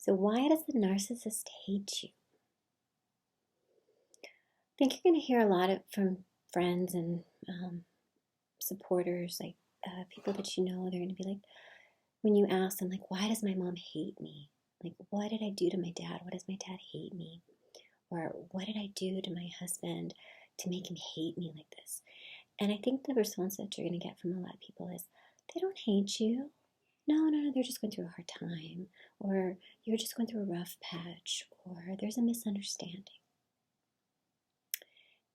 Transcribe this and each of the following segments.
So why does the narcissist hate you? I think you're going to hear a lot from friends and supporters, like people that you know. They're going to be like, when you ask them, like, why does my mom hate me? Like, what did I do to my dad? Why does my dad hate me? Or what did I do to my husband to make him hate me like this? And I think the response that you're going to get from a lot of people is, they don't hate you. No, they're just going through a hard time, or you're just going through a rough patch, or there's a misunderstanding.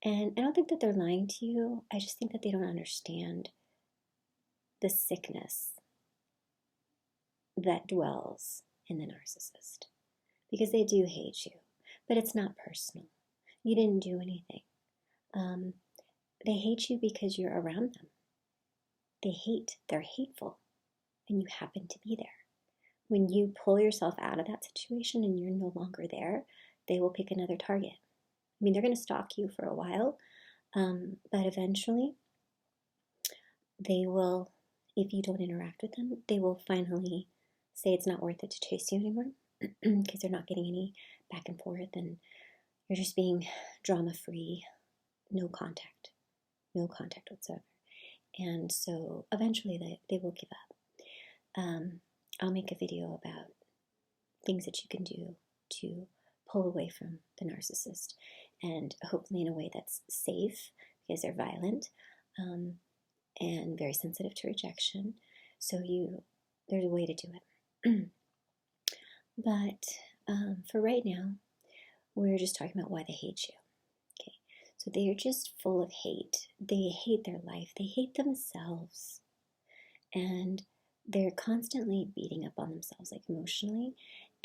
And I don't think that they're lying to you. I just think that they don't understand the sickness that dwells in the narcissist. Because they do hate you, but it's not personal. You didn't do anything. They hate you because you're around them. They're hateful, and you happen to be there. When you pull yourself out of that situation and you're no longer there, they will pick another target. I mean, they're going to stalk you for a while, but eventually they will, if you don't interact with them, they will finally say it's not worth it to chase you anymore because they're not getting any back and forth and you're just being drama-free, no contact whatsoever. And so eventually they will give up. I'll make a video about things that you can do to pull away from the narcissist, and hopefully in a way that's safe because they're violent and very sensitive to rejection. So there's a way to do it. But for right now, we're just talking about why they hate you. Okay, so they are just full of hate. They hate their life. They hate themselves, and they're constantly beating up on themselves, like emotionally.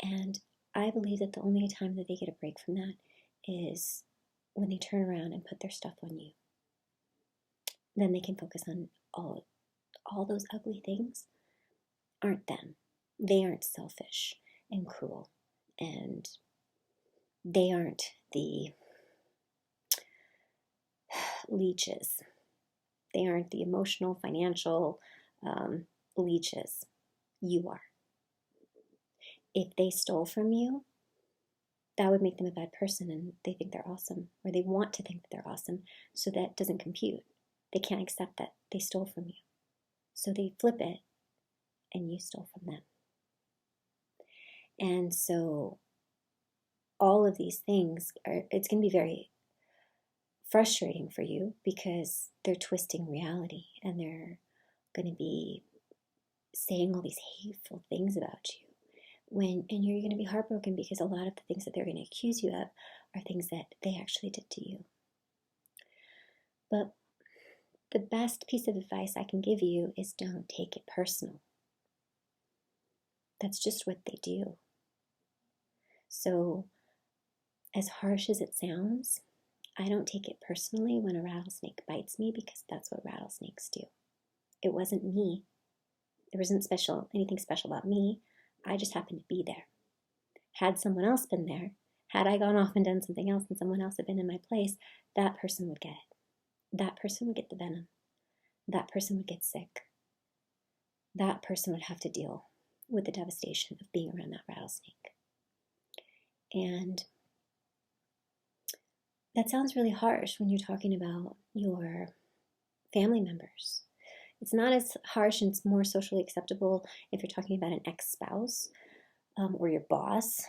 And I believe that the only time that they get a break from that is when they turn around and put their stuff on you. Then they can focus on all those ugly things aren't them. They aren't selfish and cruel, and they aren't the leeches. They aren't the emotional, financial leeches. You are. If they stole from you, that would make them a bad person, and they think they're awesome, or they want to think that they're awesome, so that doesn't compute. They can't accept that they stole from you. So they flip it, and you stole from them. And so all of these things, it's going to be very frustrating for you because they're twisting reality, and they're going to be saying all these hateful things about you. And you're going to be heartbroken because a lot of the things that they're going to accuse you of are things that they actually did to you. But the best piece of advice I can give you is don't take it personal. That's just what they do. So, as harsh as it sounds, I don't take it personally when a rattlesnake bites me, because that's what rattlesnakes do. It wasn't me. There wasn't anything special about me. I just happened to be there. Had someone else been there, had I gone off and done something else and someone else had been in my place, that person would get it. That person would get the venom. That person would get sick. That person would have to deal with the devastation of being around that rattlesnake. And that sounds really harsh when you're talking about your family members. It's not as harsh, and it's more socially acceptable if you're talking about an ex-spouse or your boss.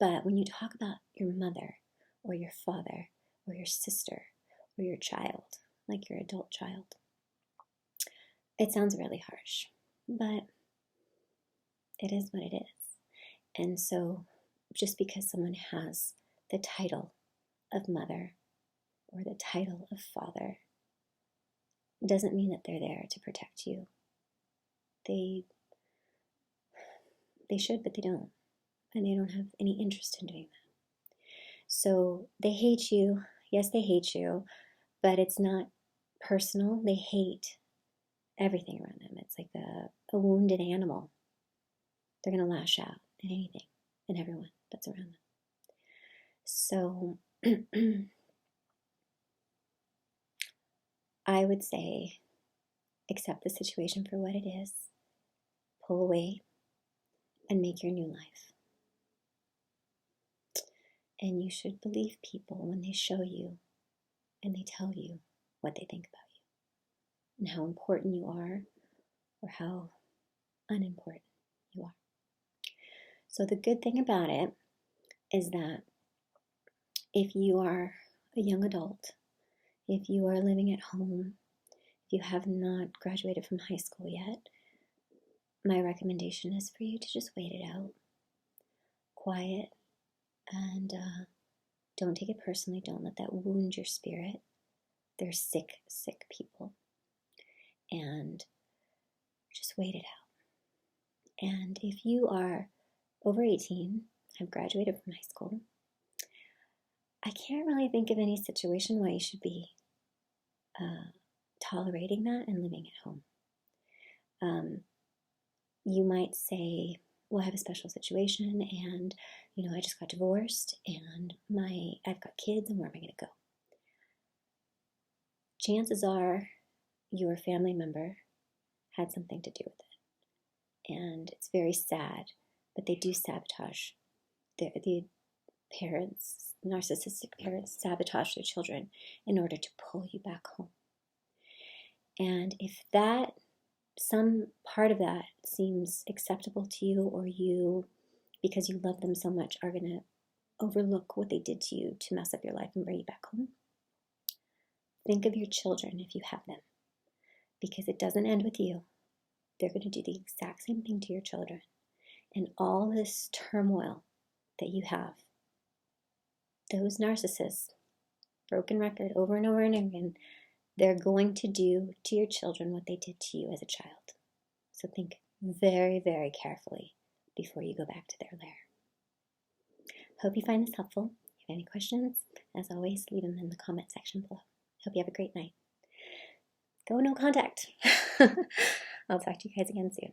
But when you talk about your mother or your father or your sister or your child, like your adult child, it sounds really harsh, but it is what it is. And so just because someone has the title of mother or the title of father doesn't mean that they're there to protect you. They should, but they don't. And they don't have any interest in doing that. So they hate you. Yes, they hate you, but it's not personal. They hate everything around them. It's like a wounded animal. They're going to lash out at anything and everyone that's around them. So I would say accept the situation for what it is, pull away, and make your new life. And you should believe people when they show you and they tell you what they think about you and how important you are or how unimportant you are. So the good thing about it is that if you are a young adult, if you are living at home, if you have not graduated from high school yet, my recommendation is for you to just wait it out, quiet, and don't take it personally. Don't let that wound your spirit. They're sick, sick people. And just wait it out. And if you are over 18, have graduated from high school, I can't really think of any situation why you should be tolerating that and living at home. You might say, well, I have a special situation and, I just got divorced and I've got kids and where am I going to go? Chances are your family member had something to do with it. And it's very sad, but they do sabotage. The parents, narcissistic parents, sabotage their children in order to pull you back home. And if some part of that seems acceptable to you, or you, because you love them so much, are going to overlook what they did to you to mess up your life and bring you back home, think of your children if you have them, because it doesn't end with you. They're going to do the exact same thing to your children. And all this turmoil that you have, those narcissists, broken record over and over and again, they're going to do to your children what they did to you as a child. So think very, very carefully before you go back to their lair. Hope you find this helpful. If you have any questions, as always, leave them in the comment section below. Hope you have a great night. Go no contact. I'll talk to you guys again soon.